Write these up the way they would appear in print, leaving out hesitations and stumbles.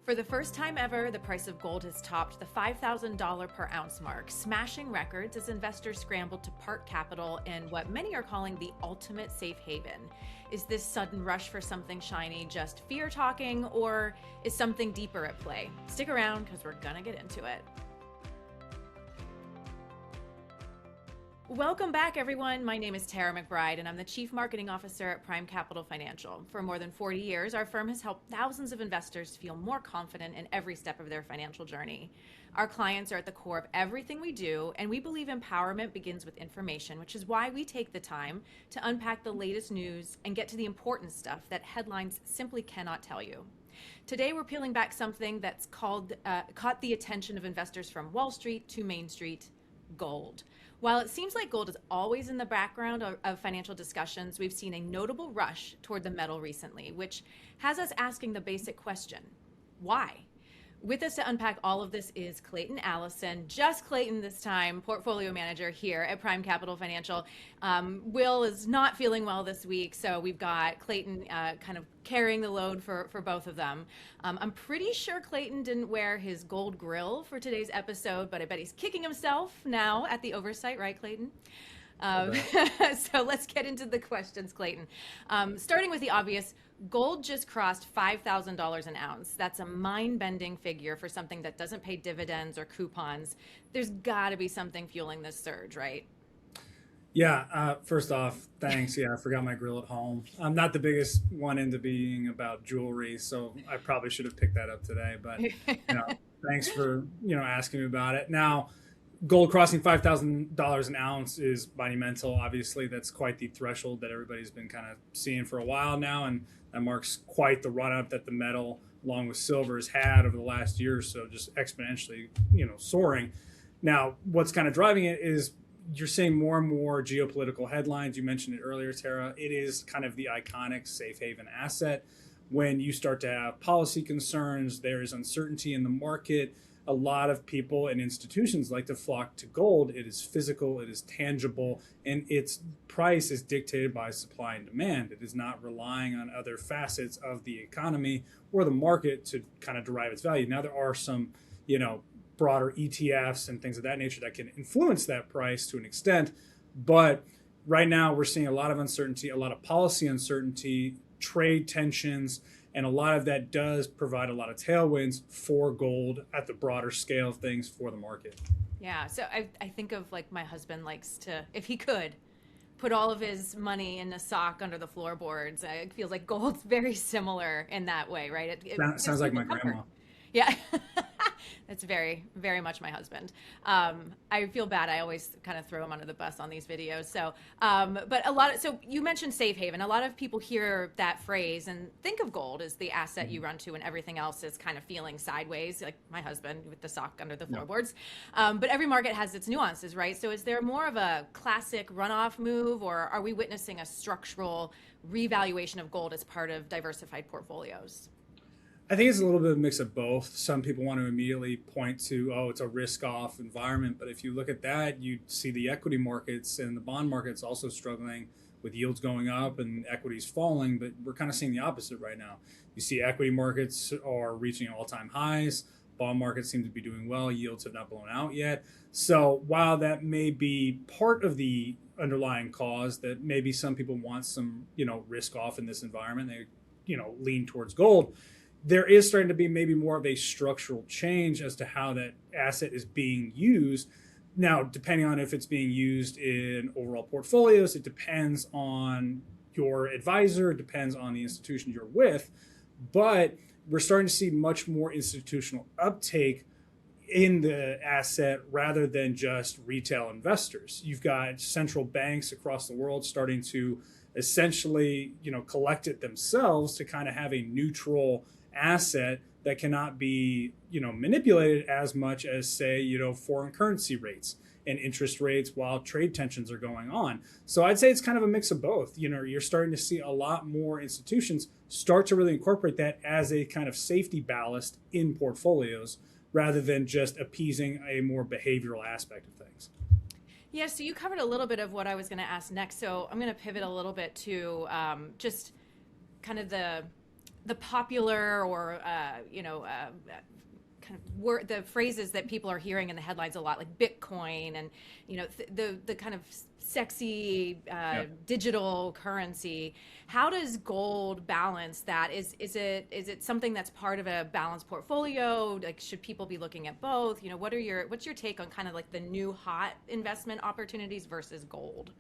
For the first time ever, the price of gold has topped the $5,000 per ounce mark, smashing records as investors scramble to park capital in what many are calling the ultimate safe haven. Is this sudden rush for something shiny just fear talking, or is something deeper at play? Stick around because we're gonna get into it. Welcome back, everyone. My name is Terra McBride, and I'm the Chief Marketing Officer at Prime Capital Financial. For more than 40 years, our firm has helped thousands of investors feel more confident in every step of their financial journey. Our clients are at the core of everything we do, and we believe empowerment begins with information, which is why we take the time to unpack the latest news and get to the important stuff that headlines simply cannot tell you. Today, we're peeling back something that's caught the attention of investors from Wall Street to Main Street: gold. While it seems like gold is always in the background of financial discussions, we've seen a notable rush toward the metal recently, which has us asking the basic question: why? With us to unpack all of this is Clayton Allison, just Clayton this time, portfolio manager here at Prime Capital Financial. Will is not feeling well this week, so we've got Clayton kind of carrying the load for both of them. I'm pretty sure Clayton didn't wear his gold grill for today's episode, but I bet he's kicking himself now at the oversight, right, Clayton? So let's get into the questions, Clayton. Starting with the obvious, gold just crossed $5,000 an ounce. That's a mind-bending figure for something that doesn't pay dividends or coupons. There's got to be something fueling this surge, right? Yeah, first off, thanks. Yeah, I forgot my grill at home. I'm not the biggest one into being about jewelry, so I probably should have picked that up today. But thanks for asking me about it. Now, gold crossing $5,000 an ounce is monumental. Obviously, that's quite the threshold that everybody's been kind of seeing for a while now, and that marks quite the run-up that the metal, along with silver, has had over the last year or so, just exponentially, soaring. Now, what's kind of driving it is you're seeing more and more geopolitical headlines. You mentioned it earlier, Tara. It is kind of the iconic safe haven asset. When you start to have policy concerns, there is uncertainty in the market. A lot of people and institutions like to flock to gold. It is physical, it is tangible, and its price is dictated by supply and demand. It is not relying on other facets of the economy or the market to kind of derive its value. Now, there are some, broader ETFs and things of that nature that can influence that price to an extent, but right now we're seeing a lot of uncertainty, a lot of policy uncertainty, trade tensions, and a lot of that does provide a lot of tailwinds for gold at the broader scale of things for the market. Yeah, so I think of like my husband likes to, if he could, put all of his money in a sock under the floorboards. It feels like gold's very similar in that way, right? Sounds like my grandma. Yeah, that's very, very much my husband. I feel bad. I always kind of throw him under the bus on these videos. So, so you mentioned safe haven. A lot of people hear that phrase and think of gold as the asset you run to, and everything else is kind of feeling sideways, like my husband with the sock under the floorboards. But every market has its nuances, right? So is there more of a classic runoff move, or are we witnessing a structural revaluation of gold as part of diversified portfolios? I think it's a little bit of a mix of both. Some people want to immediately point to, it's a risk-off environment. But if you look at that, you see the equity markets and the bond markets also struggling with yields going up and equities falling. But we're kind of seeing the opposite right now. You see equity markets are reaching all-time highs. Bond markets seem to be doing well. Yields have not blown out yet. So while that may be part of the underlying cause, that maybe some people want some, risk off in this environment, they, lean towards gold. There is starting to be maybe more of a structural change as to how that asset is being used. Now, depending on if it's being used in overall portfolios, it depends on your advisor, it depends on the institution you're with. But we're starting to see much more institutional uptake in the asset rather than just retail investors. You've got central banks across the world starting to essentially, collect it themselves to kind of have a neutral asset that cannot be, manipulated as much as, say, foreign currency rates and interest rates while trade tensions are going on. So I'd say it's kind of a mix of both. You're starting to see a lot more institutions start to really incorporate that as a kind of safety ballast in portfolios rather than just appeasing a more behavioral aspect of things. Yeah, so you covered a little bit of what I was going to ask next. So I'm going to pivot a little bit to just kind of the the popular or kind of the phrases that people are hearing in the headlines a lot, like Bitcoin and the kind of sexy digital currency. How does gold balance that? Is it something that's part of a balanced portfolio? Like, should people be looking at both? What's your take on kind of like the new hot investment opportunities versus gold?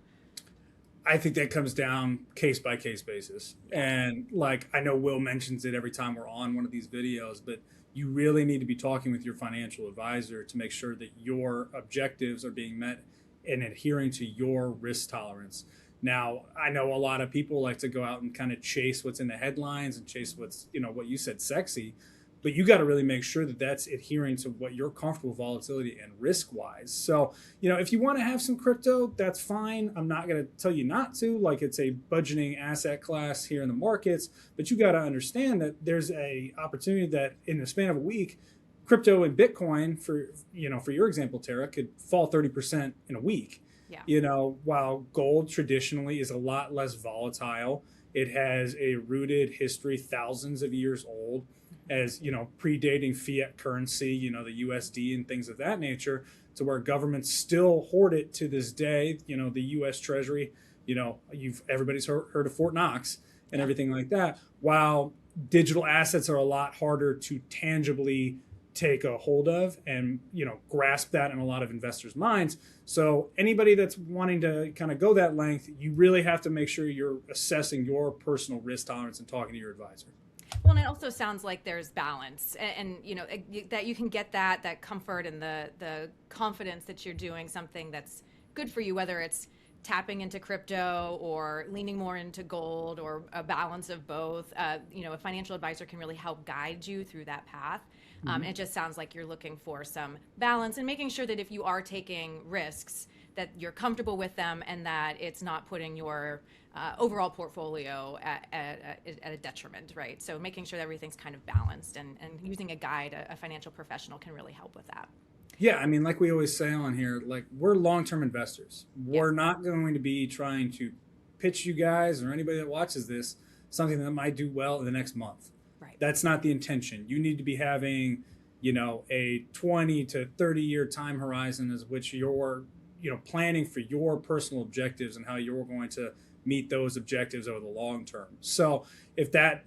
I think that comes down case by case basis. And like, I know Will mentions it every time we're on one of these videos, but you really need to be talking with your financial advisor to make sure that your objectives are being met and adhering to your risk tolerance. Now, I know a lot of people like to go out and kind of chase what's in the headlines and chase what's, what you said, sexy, but you got to really make sure that that's adhering to what you're comfortable volatility and risk wise. So, if you want to have some crypto, that's fine. I'm not going to tell you not to, like it's a budgeting asset class here in the markets, but you got to understand that there's a opportunity that in the span of a week, crypto and Bitcoin for your example, Tara, could fall 30% in a week. Yeah. While gold traditionally is a lot less volatile, it has a rooted history, thousands of years old, as predating fiat currency, the USD and things of that nature, to where governments still hoard it to this day. The US Treasury, everybody's heard of Fort Knox and everything like that. While digital assets are a lot harder to tangibly take a hold of and grasp that in a lot of investors' minds. So anybody that's wanting to kind of go that length, you really have to make sure you're assessing your personal risk tolerance and talking to your advisor. Well, and it also sounds like there's balance, and that you can get that comfort and the confidence that you're doing something that's good for you, whether it's tapping into crypto or leaning more into gold or a balance of both. A financial advisor can really help guide you through that path. It just sounds like you're looking for some balance and making sure that if you are taking risks, that you're comfortable with them and that it's not putting your overall portfolio at a detriment, right? So making sure that everything's kind of balanced and using a guide, a financial professional can really help with that. Yeah, I mean, like we always say on here, like we're long-term investors. We're not going to be trying to pitch you guys or anybody that watches this something that might do well in the next month. Right. That's not the intention. You need to be having, a 20 to 30-year time horizon as which you're, planning for your personal objectives and how you're going to meet those objectives over the long term. So if that,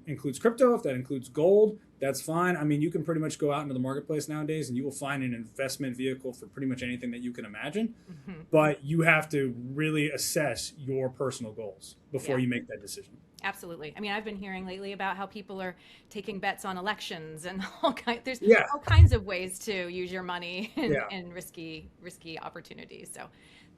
includes crypto, if that includes gold, that's fine. I mean, you can pretty much go out into the marketplace nowadays and you will find an investment vehicle for pretty much anything that you can imagine. Mm-hmm. But you have to really assess your personal goals before you make that decision. Absolutely. I mean, I've been hearing lately about how people are taking bets on elections and there's all kinds of ways to use your money in risky opportunities. So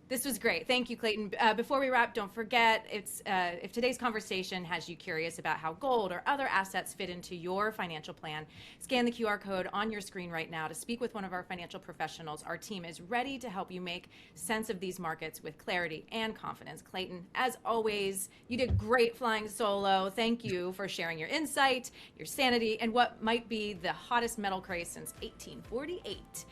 this was great. Thank you, Clayton. Before we wrap, don't forget, if today's conversation has you curious about how gold or other assets fit into your financial plan, scan the QR code on your screen right now to speak with one of our financial professionals. Our team is ready to help you make sense of these markets with clarity and confidence. Clayton, as always, you did great flying solo. Thank you for sharing your insight, your sanity, and what might be the hottest metal craze since 1848.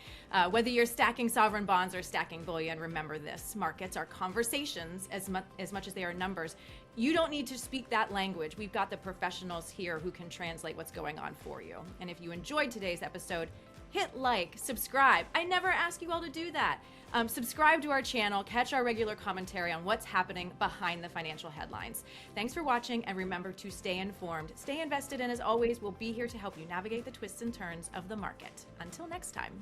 Whether you're stacking sovereign bonds or stacking bullion, remember this: markets are conversations as much as they are numbers. You don't need to speak that language. We've got the professionals here who can translate what's going on for you. And if you enjoyed today's episode, hit like, subscribe. I never ask you all to do that. Subscribe to our channel, catch our regular commentary on what's happening behind the financial headlines. Thanks for watching, and remember to stay informed, stay invested, and as always, we'll be here to help you navigate the twists and turns of the market. Until next time.